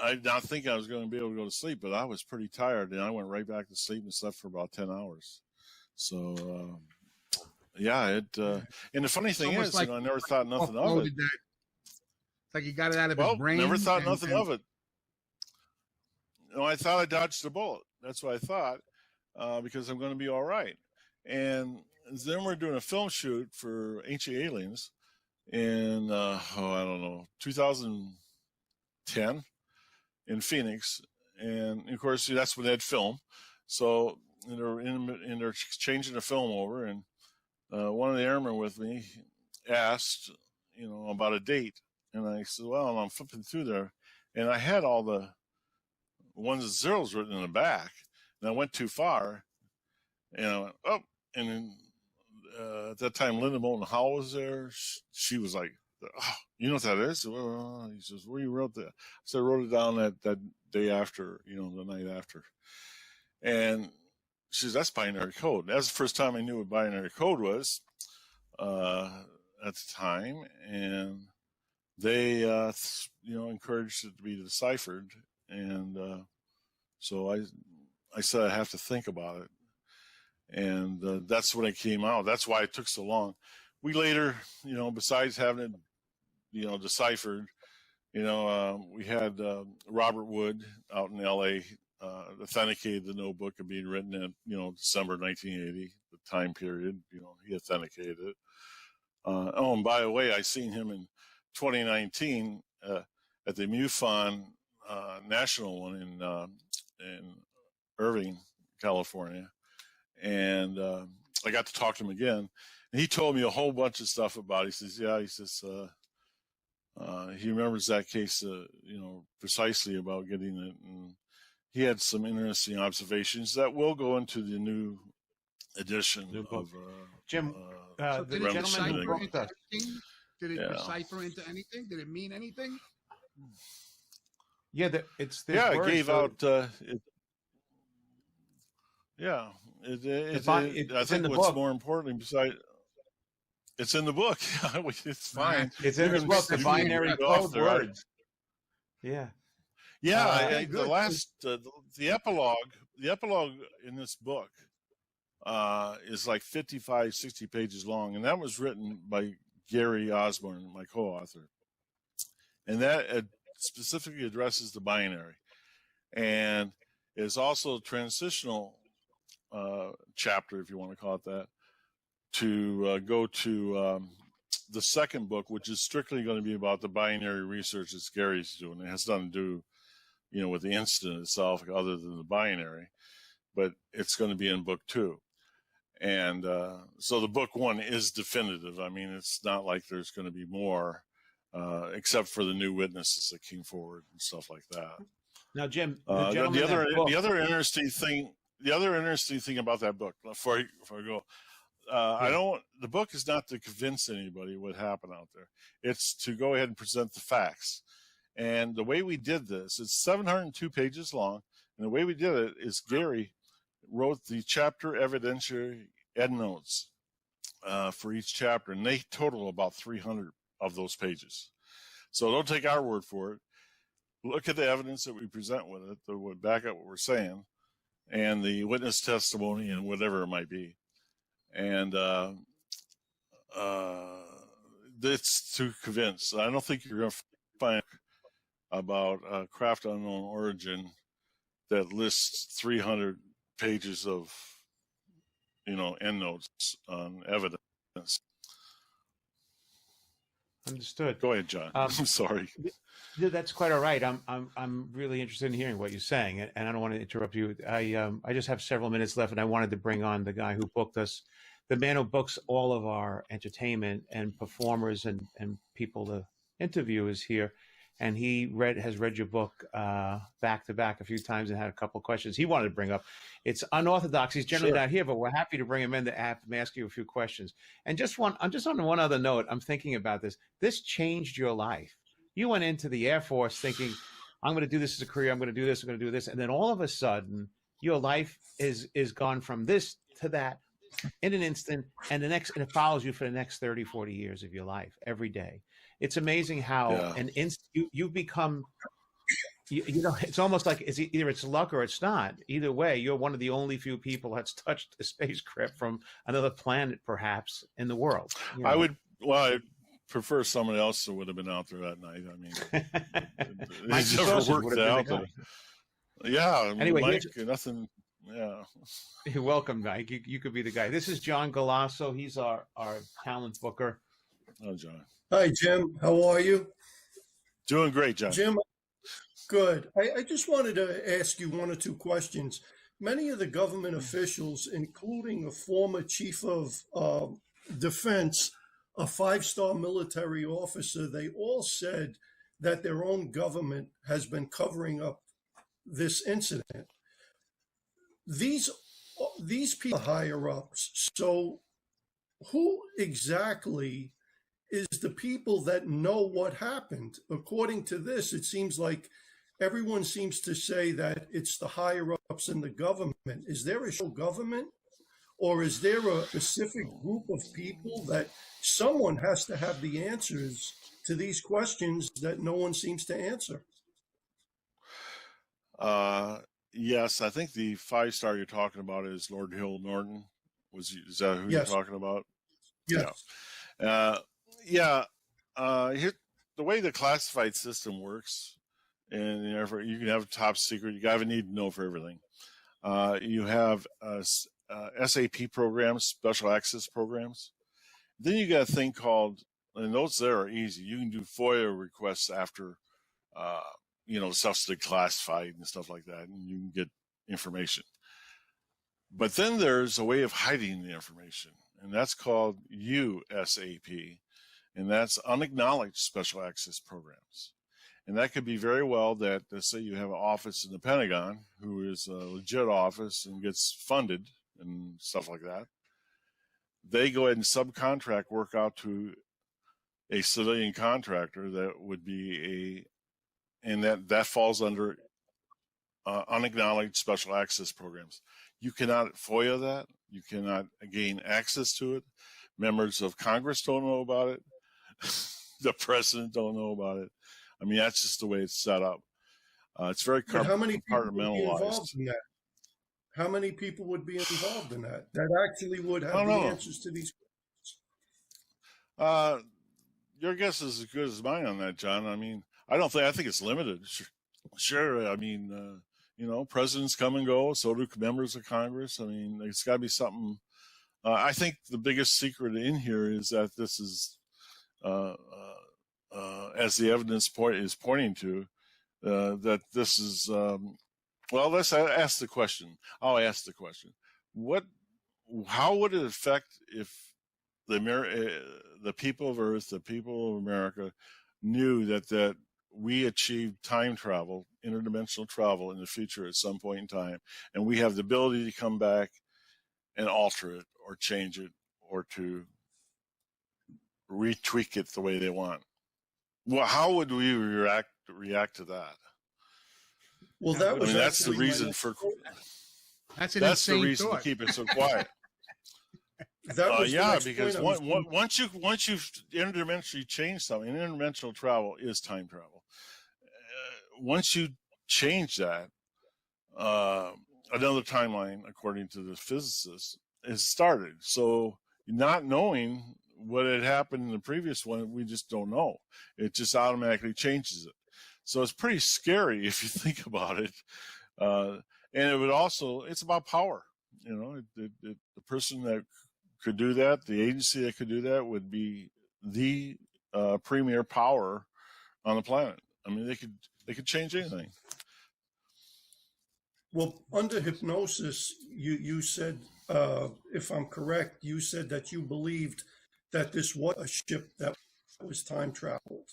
I did not think I was going to be able to go to sleep, but I was pretty tired, and I went right back to sleep and slept for about 10 hours. So, and the funny thing is, like, I never thought nothing of it. It's like he got it out of his brain. Never thought nothing of it. I thought I dodged a bullet. That's what I thought, because I'm going to be all right. And then we're doing a film shoot for Ancient Aliens in, 2010 in Phoenix. And, of course, that's when they'd film. So they're changing the film over, and one of the airmen with me asked, about a date. And I said, well, I'm flipping through there, and I had all the ones and zeros written in the back, and I went too far, and I went, oh, and then at that time, Linda Moulton Howell was there. She was like, oh, you know what that is? Well, he says, where you wrote that? So I wrote it down that day after, the night after. And she says, that's binary code. That's the first time I knew what binary code was at the time. And they, encouraged it to be deciphered. And so I said, I have to think about it. And that's when it came out. That's why it took so long. We later, besides having it, deciphered, we had Robert Wood out in L.A. Authenticated the notebook of being written in, December 1980, the time period. He authenticated it. And by the way, I seen him in 2019 at the MUFON national one in Irving, California. And I got to talk to him again. And he told me a whole bunch of stuff about it. He says, he remembers that case, precisely about getting it. And he had some interesting observations that will go into the new edition of Jim. So The did it gentleman who wrote that. Did it decipher into anything? Did it mean anything? Yeah, it gave out. I think what's more important besides. It's in the book. It's fine. It's in the book. The binary code words. Yeah. Yeah. The epilogue in this book is like 55, 60 pages long. And that was written by Gary Osborne, my co-author. And that specifically addresses the binary. And is also a transitional chapter, if you want to call it that, to go to the second book, which is strictly going to be about the binary research that Gary's doing. It has nothing to do, with the incident itself, other than the binary, but it's going to be in book 2. And so the book 1 is definitive. I mean, it's not like there's going to be more, except for the new witnesses that came forward and stuff like that. Now, Jim, the other interesting thing about that book, before I go, the book is not to convince anybody what happened out there. It's to go ahead and present the facts. And the way we did this, it's 702 pages long. And the way we did it is Gary wrote the chapter evidentiary endnotes for each chapter, and they total about 300 of those pages. So don't take our word for it. Look at the evidence that we present with it that would back up what we're saying, and the witness testimony and whatever it might be. And it's to convince. I don't think you're going to find about craft unknown origin that lists 300 pages of, endnotes on evidence. Understood. Go ahead, John. I'm sorry. Yeah, that's quite all right. I'm really interested in hearing what you're saying, and I don't want to interrupt you. I just have several minutes left, and I wanted to bring on the guy who booked us, the man who books all of our entertainment and performers and people to interview is here, and he has read your book back to back a few times and had a couple of questions he wanted to bring up. It's unorthodox. He's generally not here, but we're happy to bring him in to ask you a few questions. And I'm just on one other note. I'm thinking about this. This changed your life. You went into the Air Force thinking, I'm going to do this as a career. I'm going to do this. I'm going to do this. And then all of a sudden, your life is gone from this to that in an instant. And it follows you for the next 30, 40 years of your life every day. It's amazing how you become, it's almost like either it's luck or it's not. Either way, you're one of the only few people that's touched a spacecraft from another planet, perhaps, in the world. I prefer someone else that would have been out there that night. I mean, it never worked out. Anyway, Mike, nothing. Yeah. You're welcome, Mike. You could be the guy. This is John Galasso. He's our talent booker. Oh, John. Hi, Jim. How are you? Doing great, John. Jim, good. I just wanted to ask you one or two questions. Many of the government officials, including a former chief of defense, a 5-star military officer, they all said that their own government has been covering up this incident. These people are higher ups. So who exactly is the people that know what happened? According to this, it seems like everyone seems to say that it's the higher ups in the government. Is there a show government, or is there a specific group of people that someone has to have the answers to these questions that no one seems to answer? Yes, I think the 5-star you're talking about is Lord Hill Norton. Is that who Yes. you're talking about? Yes. Yeah. Here, the way the classified system works, and you can have a top secret. You gotta need to know for everything. You have SAP programs, special access programs. Then you got a thing called, and those there are easy. You can do FOIA requests after, stuff's declassified and stuff like that, and you can get information. But then there's a way of hiding the information, and that's called USAP, and that's unacknowledged special access programs. And that could be very well that, let's say you have an office in the Pentagon who is a legit office and gets funded and stuff like that. They go ahead and subcontract work out to a civilian contractor that would be and that falls under unacknowledged special access programs. You cannot FOIA that. You cannot gain access to it. Members of Congress don't know about it. The president don't know about it. I mean, that's just the way it's set up. It's very compartmentalized. How many people would be involved in that? How many people would be involved in that actually would have the answers to these questions? Your guess is as good as mine on that, John. I mean, I think it's limited. Sure. I mean, presidents come and go. So do members of Congress. I mean, it's got to be something. I think the biggest secret in here is that this is, as the evidence is pointing to, that this is, let's ask the question. I'll ask the question. How would it affect if the people of Earth, the people of America, knew that we achieved time travel, interdimensional travel in the future at some point in time, and we have the ability to come back and alter it or change it or to retweak it the way they want? Well, how would we react to that? Well, that's the reason for. That's an That's the insane reason thought. to keep it so quiet. That was the Yeah, next because point I was once you've interdimensionally changed something, and interdimensional travel is time travel. Once you change that, another timeline, according to the physicists, is started. So not knowing what had happened in the previous one, we just don't know. It just automatically changes it. So it's pretty scary if you think about it. And it would also, it's about power. You know, the person that could do that, the agency that could do that would be the premier power on the planet. I mean, they could change anything. Well, under hypnosis, you said, if I'm correct, you said that you believed that this was a ship that was time traveled.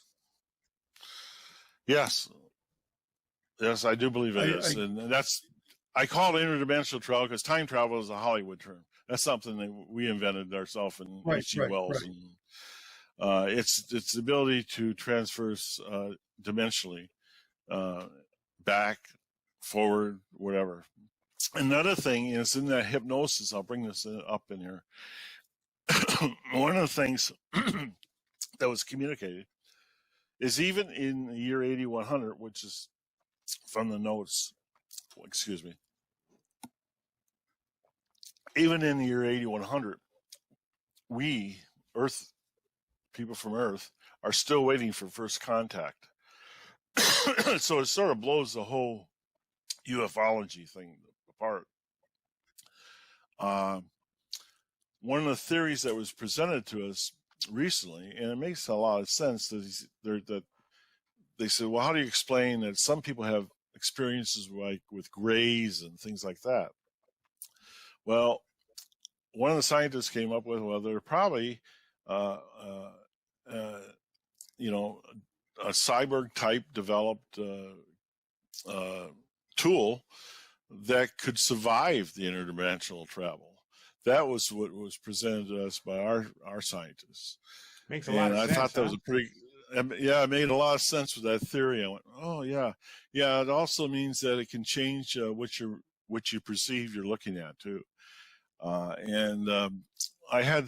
Yes, I do believe it is, and that's, I call it interdimensional travel because time travel is a Hollywood term. That's something that we invented ourselves in H.G. Wells, and it's the ability to transverse dimensionally, back, forward, whatever. Another thing is in that hypnosis. I'll bring this up in here. One of the things that was communicated is even in the year 8100, which is from the notes, excuse me, even in the year 8100, we, Earth, people from Earth, are still waiting for first contact. So it sort of blows the whole ufology thing apart. One of the theories that was presented to us recently, and it makes a lot of sense, that they said, well, how do you explain that some people have experiences like with grays and things like that? Well, one of the scientists came up with, well, they're probably, you know, a cyborg type developed tool that could survive the interdimensional travel. That was what was presented to us by our scientists. Makes a lot of sense. I thought that was a pretty, yeah, it made a lot of sense with that theory. I went, oh yeah. Yeah, it also means that it can change what you perceive you're looking at too. I had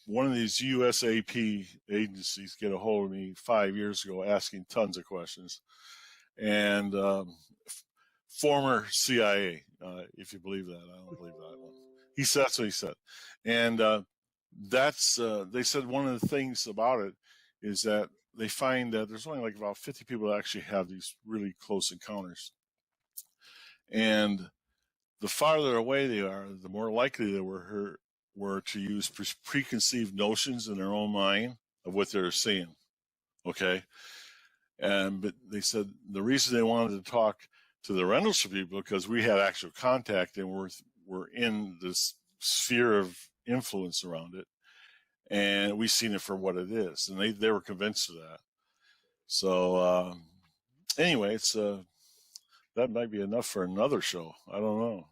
one of these USAP agencies get a hold of me 5 years ago asking tons of questions. And former CIA, if you believe that. I don't believe that one. That's what he said. And they said one of the things about it is that they find that there's only like about 50 people that actually have these really close encounters. And the farther away they are, the more likely they were to use preconceived notions in their own mind of what they're seeing. Okay. But they said the reason they wanted to talk to the Rendlesham people because we had actual contact and we're in this sphere of influence around it, and we've seen it for what it is, and they were convinced of that. So anyway, it's that might be enough for another show. I don't know.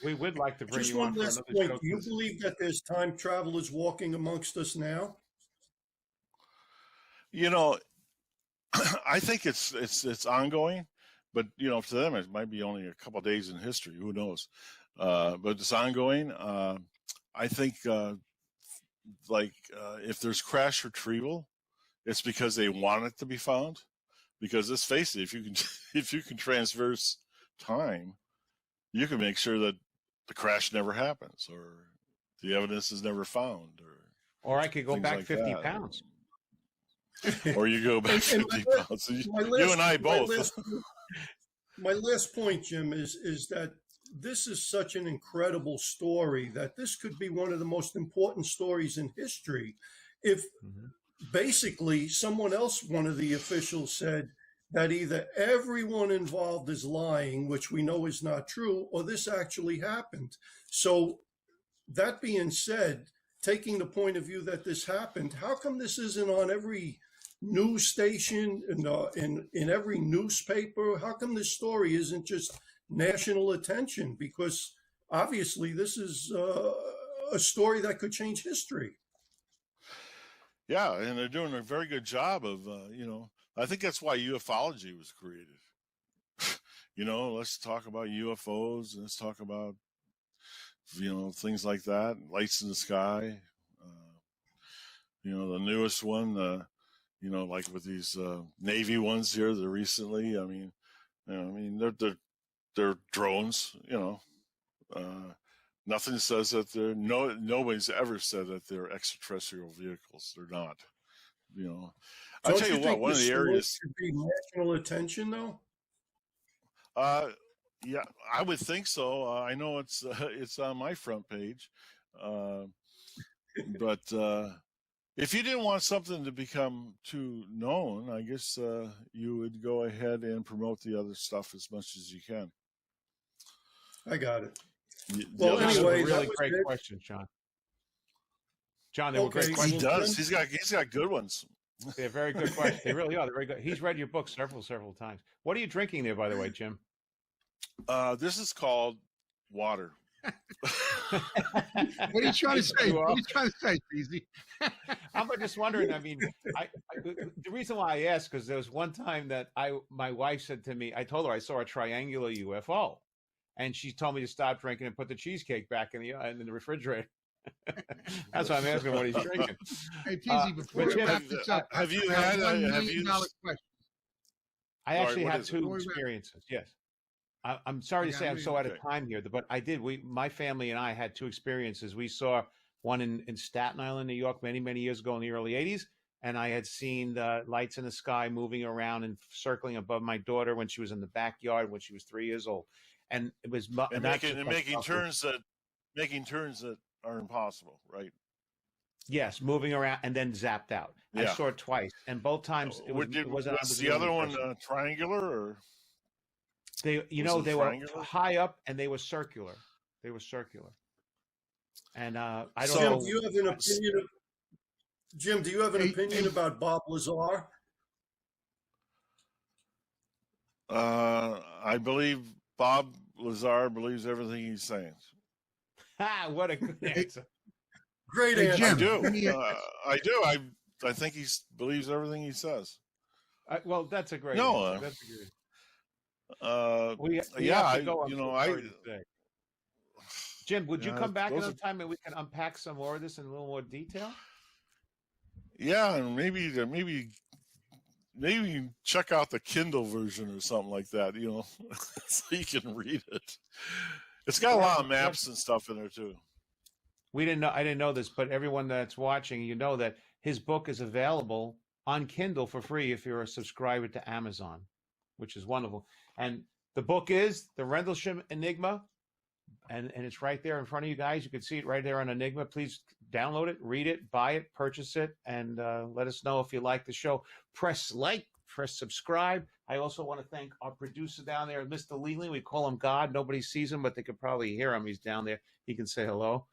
We would like to bring Just you on one for last another point. show. Do you believe that there's time travelers walking amongst us now? You know, I think it's ongoing, but you know, to them it might be only a couple of days in history. Who knows? But it's ongoing. I think if there's crash retrieval, it's because they want it to be found. Because let's face it, if you can transverse time, you can make sure that the crash never happens or the evidence is never found, or I could go back like 50 that. pounds. Or you go back 50 pounds. You and I both. My last point, Jim, is that this is such an incredible story that this could be one of the most important stories in history. If basically someone else, one of the officials said that either everyone involved is lying, which we know is not true, or this actually happened. So that being said, taking the point of view that this happened, how come this isn't on every news station and in every newspaper? How come this story isn't just national attention? Because obviously this is a story that could change history. Yeah, and they're doing a very good job of, I think that's why ufology was created. let's talk about UFOs. Let's talk about, things like that, lights in the sky. The newest one, like with these Navy ones here, the recently. They're drones. Nothing says that nobody's ever said that they're extraterrestrial vehicles. They're not. I'll Don't tell you you what. think One of this the areas. should be national attention, though? Yeah, I would think so. I know it's on my front page, but if you didn't want something to become too known, I guess you would go ahead and promote the other stuff as much as you can. I got it. Well, Well, Those anyway, were that really was great good. questions, John. John, they were Okay, great He questions. does. He's got good ones. They're very good questions. They really are. They're very good. He's read your book several times. What are you drinking there, by the way, Jim? This is called water. What are you trying to say? What are you trying to say, Peasy? I'm just wondering. I mean, the reason why I asked, because there was one time that my wife said to me, I told her I saw a triangular UFO, and she told me to stop drinking and put the cheesecake back in the refrigerator. That's why I'm asking what he's drinking. Hey, Peasy, before we Jim, wrap this up, have you I had? $1 Have million you? question. I All right, actually what had is it? two experiences. Yes. I'm sorry to Yeah, say I I'm mean, so out of okay. time here, but I did. My family and I had two experiences. We saw one in Staten Island, New York, many years ago in the early '80s, and I had seen the lights in the sky moving around and circling above my daughter when she was in the backyard when she was 3 years old, and it was And not just like making turns that are impossible, right? yes, moving around and then zapped out. I Yeah. saw it twice, and both times it wasn't. Was the other one triangular or? They, Was it they were triangular? high up and they were circular. They were circular. And I don't So- Jim, know. do you have an opinion? Jim, do you have an Hey, opinion hey. about Bob Lazar? I believe Bob Lazar believes everything he's saying. What a good answer. Great Hey, answer. Jim. I do. give me a- I do. I think he believes everything he says. Well, that's a great No, answer. That's a great. We yeah, have to go. I'm so I. sorry to say. Jim, would you Yeah, come back those another are- time and we can unpack some more of this in a little more detail? Yeah, and maybe check out the Kindle version or something like that. So you can read it. It's got a lot of maps and stuff in there too. I didn't know this, but everyone that's watching, you know that his book is available on Kindle for free if you're a subscriber to Amazon, which is wonderful. And the book is The Rendlesham Enigma, and it's right there in front of you guys. You can see it right there on Enigma. Please download it, read it, buy it, purchase it, and let us know if you like the show. Press like, press subscribe. I also want to thank our producer down there, Mr. Leland. We call him God. Nobody sees him, but they could probably hear him. He's down there. He can say hello.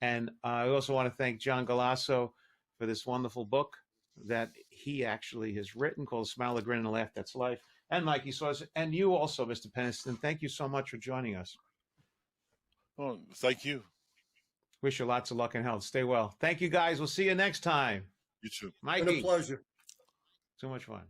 And I also want to thank John Galasso for this wonderful book that he actually has written called Smile, a Grin, and a Laugh, That's Life. And Mikey Saws, and you also, Mr. Penniston. Thank you so much for joining us. Well, thank you. Wish you lots of luck and health. Stay well. Thank you, guys. We'll see you next time. You too. Been a Mikey, pleasure. so much fun.